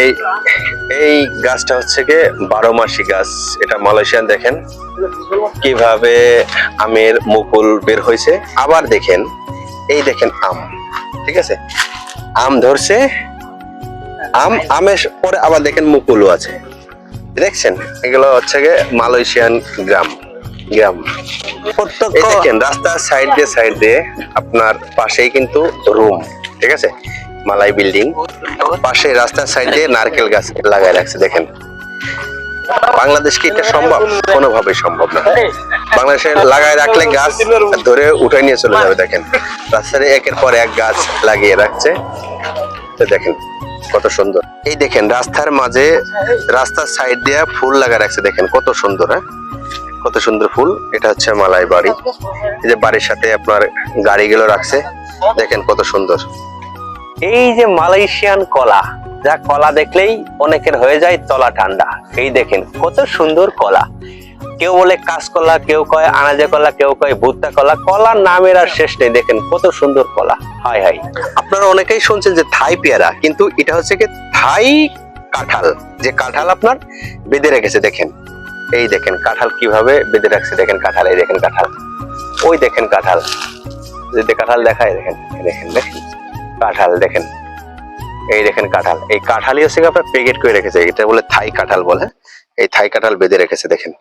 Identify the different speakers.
Speaker 1: এই এই গাছটা হচ্ছে গিয়ে 12 মাসি গাছ। এটা মালয়েশিয়ান। দেখেন কিভাবে আমের মুকুল বের হয়েছে। আবার দেখেন, এই দেখেন আম, ঠিক আছে, আম ধরছে, আমের পরে আবার দেখেন মুকুলও আছে, দেখছেন? এগুলো হচ্ছে গিয়ে মালয়েশিয়ান গ্রাম। এই দেখেন রাস্তার সাইড দিয়ে আপনার পাশেই কিন্তু রুম, ঠিক আছে, মালাই বিল্ডিং। পাশে রাস্তার সাইড দিয়ে নারকেল গাছ লাগায় রাখছে। দেখেন বাংলাদেশ কি এটা সম্ভব? কোনোভাবে সম্ভব না। বাংলাদেশে লাগায় রাখলে গাছ ধরে উঠে নিয়ে চলে যাবে। দেখেন রাস্তায় একের পর এক গাছ লাগিয়ে রাখছে। তো দেখেন কত সুন্দর। এই দেখেন রাস্তার মাঝে, রাস্তার সাইড দিয়ে ফুল লাগায় রাখছে। দেখেন কত সুন্দর, হ্যাঁ, কত সুন্দর ফুল। এটা হচ্ছে মালাই বাড়ি। এই যে বাড়ির সাথে আপনার গাড়িগুলো রাখছে, দেখেন কত সুন্দর। এই যে মালয়েশিয়ান কলা, যা কলা দেখলেই অনেকের হয়ে যায় তলা ঠান্ডা। এই দেখেন কত সুন্দর কলা। কেউ বলে কাঁচকলা, কেউ কয় আনাজে কলা, কেউ কয় ভুট্টা কলা। কলার নামের আর শেষ নেই। দেখেন কত সুন্দর কলা। হাই হাই, আপনারা অনেকেই শুনছেন যে থাই পেয়ারা, কিন্তু এটা হচ্ছে কি থাই কাঁঠাল। যে কাঁঠাল আপনার বেঁধে রেখেছে। দেখেন এই দেখেন কাঁঠাল কিভাবে বেঁধে রাখছে। দেখেন কাঁঠাল, এই দেখেন কাঁঠাল, ওই দেখেন কাঁঠাল, যদি কাঁঠাল দেখায়, দেখেন দেখেন দেখেন কাঁঠাল, দেখেন এই দেখেন কাঁঠাল। এই কাঁঠালই হচ্ছে আপনার প্যাকেট করে রেখেছে। এটা বলে থাই কাঁঠাল বলে। এই থাই কাঁঠাল বেঁধে রেখেছে। দেখেন